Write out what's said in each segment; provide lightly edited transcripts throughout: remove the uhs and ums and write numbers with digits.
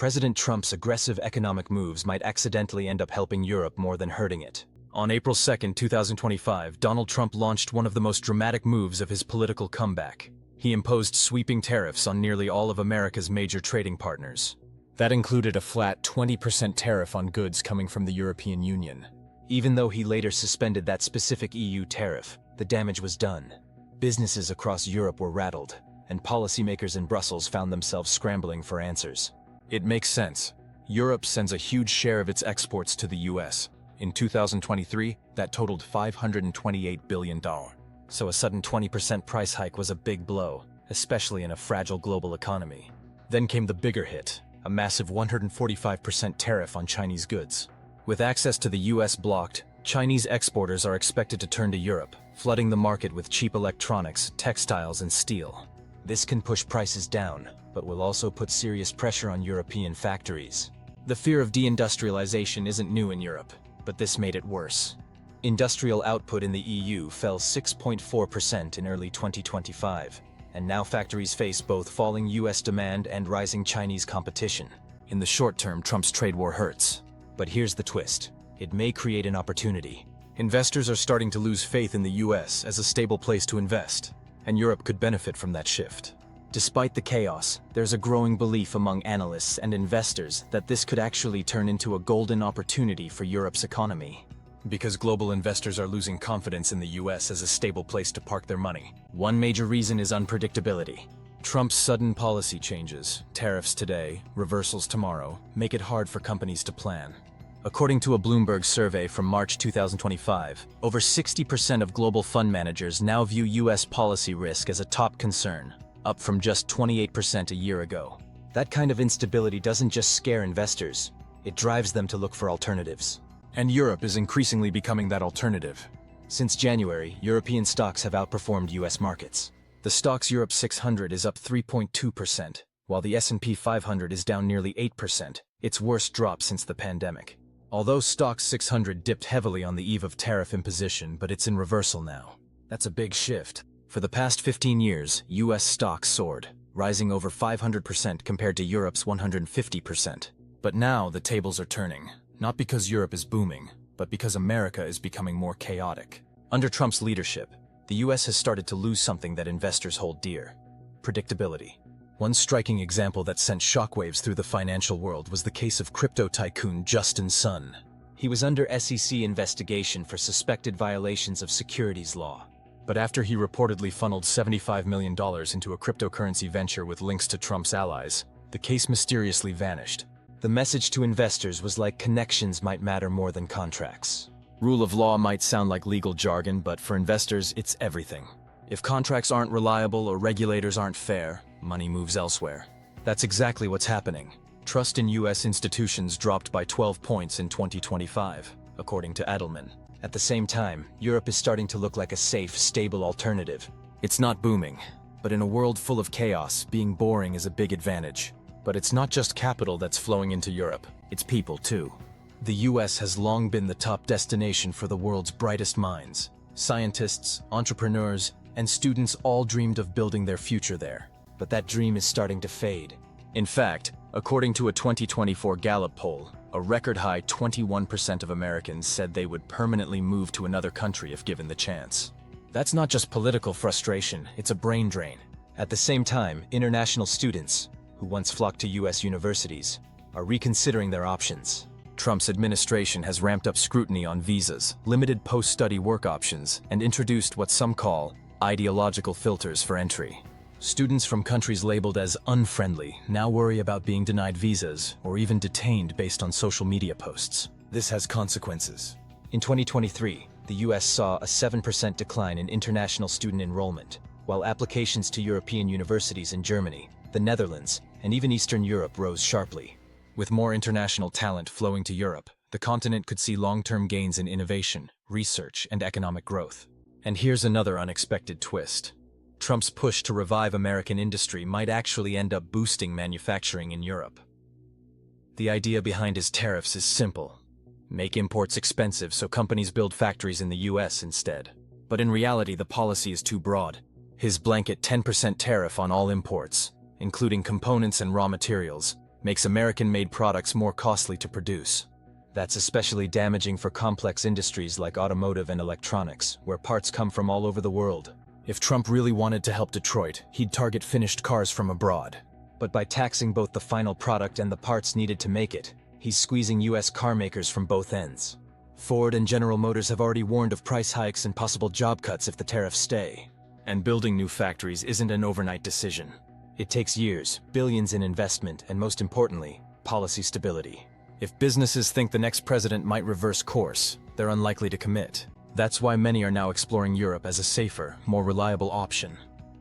President Trump's aggressive economic moves might accidentally end up helping Europe more than hurting it. On April 2, 2025, Donald Trump launched one of the most dramatic moves of his political comeback. He imposed sweeping tariffs on nearly all of America's major trading partners. That included a flat 20% tariff on goods coming from the European Union. Even though he later suspended that specific EU tariff, the damage was done. Businesses across Europe were rattled, and policymakers in Brussels found themselves scrambling for answers. It makes sense. Europe sends a huge share of its exports to the US. In 2023, that totaled $528 billion. So a sudden 20% price hike was a big blow, especially in a fragile global economy. Then came the bigger hit, a massive 145% tariff on Chinese goods. With access to the US blocked, Chinese exporters are expected to turn to Europe, flooding the market with cheap electronics, textiles, and steel. This can push prices down, but will also put serious pressure on European factories. The fear of deindustrialization isn't new in Europe, but this made it worse. Industrial output in the EU fell 6.4% in early 2025, and now factories face both falling US demand and rising Chinese competition. In the short term, Trump's trade war hurts. But here's the twist. It may create an opportunity. Investors are starting to lose faith in the US as a stable place to invest, and Europe could benefit from that shift. Despite the chaos, there's a growing belief among analysts and investors that this could actually turn into a golden opportunity for Europe's economy. Because global investors are losing confidence in the US as a stable place to park their money. One major reason is unpredictability. Trump's sudden policy changes, tariffs today, reversals tomorrow, make it hard for companies to plan. According to a Bloomberg survey from March 2025, over 60% of global fund managers now view US policy risk as a top concern, up from just 28% a year ago. That kind of instability doesn't just scare investors, it drives them to look for alternatives. And Europe is increasingly becoming that alternative. Since January, European stocks have outperformed US markets. The Stoxx Europe 600 is up 3.2%, while the S&P 500 is down nearly 8%, its worst drop since the pandemic. Although Stoxx 600 dipped heavily on the eve of tariff imposition, but it's in reversal now. That's a big shift. For the past 15 years, US stocks soared, rising over 500% compared to Europe's 150%. But now the tables are turning, not because Europe is booming, but because America is becoming more chaotic. Under Trump's leadership, the US has started to lose something that investors hold dear: predictability. One striking example that sent shockwaves through the financial world was the case of crypto tycoon Justin Sun. He was under SEC investigation for suspected violations of securities law. But after he reportedly funneled $75 million into a cryptocurrency venture with links to Trump's allies, the case mysteriously vanished. The message to investors was like connections might matter more than contracts. Rule of law might sound like legal jargon, but for investors, it's everything. If contracts aren't reliable or regulators aren't fair, money moves elsewhere. That's exactly what's happening. Trust in US institutions dropped by 12 points in 2025, according to Edelman. At the same time, Europe is starting to look like a safe, stable alternative. It's not booming, but in a world full of chaos, being boring is a big advantage. But it's not just capital that's flowing into Europe, it's people too. The US has long been the top destination for the world's brightest minds. Scientists, entrepreneurs, and students all dreamed of building their future there. But that dream is starting to fade. In fact, according to a 2024 Gallup poll, a record-high 21% of Americans said they would permanently move to another country if given the chance. That's not just political frustration, it's a brain drain. At the same time, international students, who once flocked to US universities, are reconsidering their options. Trump's administration has ramped up scrutiny on visas, limited post-study work options, and introduced what some call ideological filters for entry. Students from countries labeled as unfriendly now worry about being denied visas or even detained based on social media posts. This has consequences. In 2023, the US saw a 7% decline in international student enrollment, while applications to European universities in Germany, the Netherlands, and even Eastern Europe rose sharply. With more international talent flowing to Europe, the continent could see long-term gains in innovation, research, and economic growth. And here's another unexpected twist. Trump's push to revive American industry might actually end up boosting manufacturing in Europe. The idea behind his tariffs is simple. Make imports expensive so companies build factories in the US instead. But in reality, the policy is too broad. His blanket 10% tariff on all imports, including components and raw materials, makes American-made products more costly to produce. That's especially damaging for complex industries like automotive and electronics, where parts come from all over the world. If Trump really wanted to help Detroit, he'd target finished cars from abroad. But by taxing both the final product and the parts needed to make it, he's squeezing US car makers from both ends. Ford and General Motors have already warned of price hikes and possible job cuts if the tariffs stay. And building new factories isn't an overnight decision. It takes years, billions in investment, and most importantly, policy stability. If businesses think the next president might reverse course, they're unlikely to commit. That's why many are now exploring Europe as a safer, more reliable option.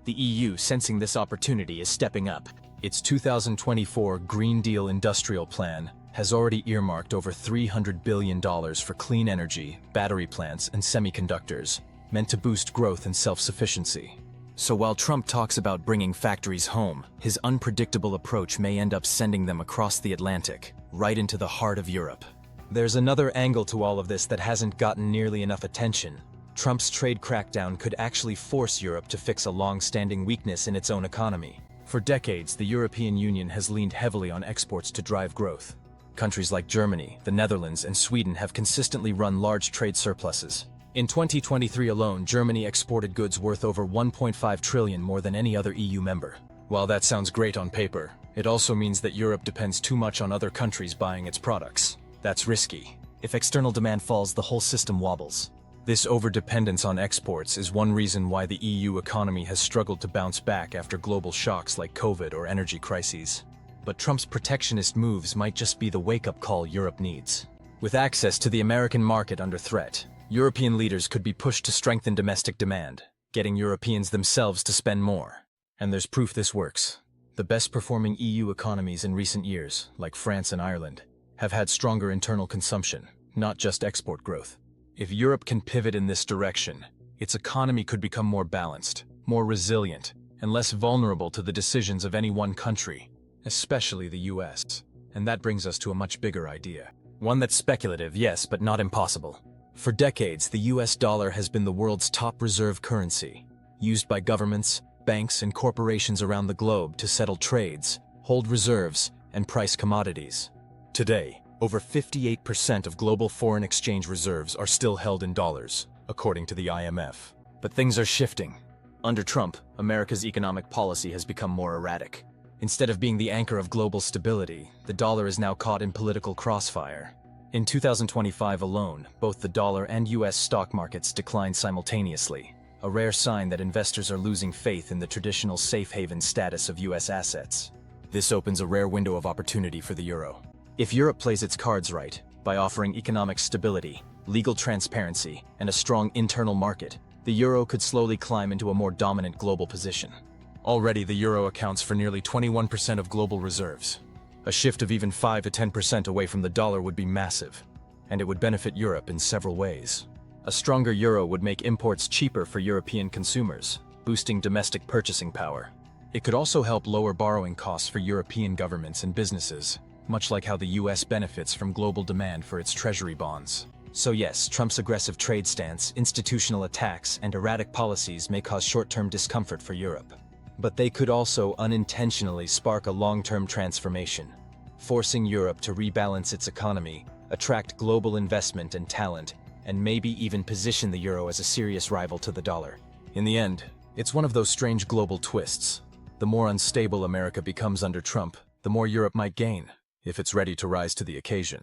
The EU, sensing this opportunity, is stepping up. Its 2024 Green Deal Industrial Plan has already earmarked over $300 billion for clean energy, battery plants, and semiconductors, meant to boost growth and self-sufficiency. So while Trump talks about bringing factories home, his unpredictable approach may end up sending them across the Atlantic, right into the heart of Europe. There's another angle to all of this that hasn't gotten nearly enough attention. Trump's trade crackdown could actually force Europe to fix a long-standing weakness in its own economy. For decades, the European Union has leaned heavily on exports to drive growth. Countries like Germany, the Netherlands, and Sweden have consistently run large trade surpluses. In 2023 alone, Germany exported goods worth over $1.5 trillion more than any other EU member. While that sounds great on paper, it also means that Europe depends too much on other countries buying its products. That's risky. If external demand falls, the whole system wobbles. This overdependence on exports is one reason why the EU economy has struggled to bounce back after global shocks like COVID or energy crises. But Trump's protectionist moves might just be the wake-up call Europe needs. With access to the American market under threat, European leaders could be pushed to strengthen domestic demand, getting Europeans themselves to spend more. And there's proof this works. The best-performing EU economies in recent years, like France and Ireland, have had stronger internal consumption, not just export growth. If Europe can pivot in this direction, its economy could become more balanced, more resilient, and less vulnerable to the decisions of any one country, especially the US. And that brings us to a much bigger idea. One that's speculative, yes, but not impossible. For decades, the US dollar has been the world's top reserve currency, used by governments, banks, and corporations around the globe to settle trades, hold reserves, and price commodities. Today, over 58% of global foreign exchange reserves are still held in dollars, according to the IMF. But things are shifting. Under Trump, America's economic policy has become more erratic. Instead of being the anchor of global stability, the dollar is now caught in political crossfire. In 2025 alone, both the dollar and US stock markets declined simultaneously, a rare sign that investors are losing faith in the traditional safe haven status of US assets. This opens a rare window of opportunity for the euro. If Europe plays its cards right, by offering economic stability, legal transparency, and a strong internal market, the euro could slowly climb into a more dominant global position. Already, the euro accounts for nearly 21% of global reserves. A shift of even 5 to 10% away from the dollar would be massive, and it would benefit Europe in several ways. A stronger euro would make imports cheaper for European consumers, boosting domestic purchasing power. It could also help lower borrowing costs for European governments and businesses, much like how the US benefits from global demand for its treasury bonds. So yes, Trump's aggressive trade stance, institutional attacks, and erratic policies may cause short-term discomfort for Europe. But they could also unintentionally spark a long-term transformation, forcing Europe to rebalance its economy, attract global investment and talent, and maybe even position the euro as a serious rival to the dollar. In the end, it's one of those strange global twists. The more unstable America becomes under Trump, the more Europe might gain, if it's ready to rise to the occasion.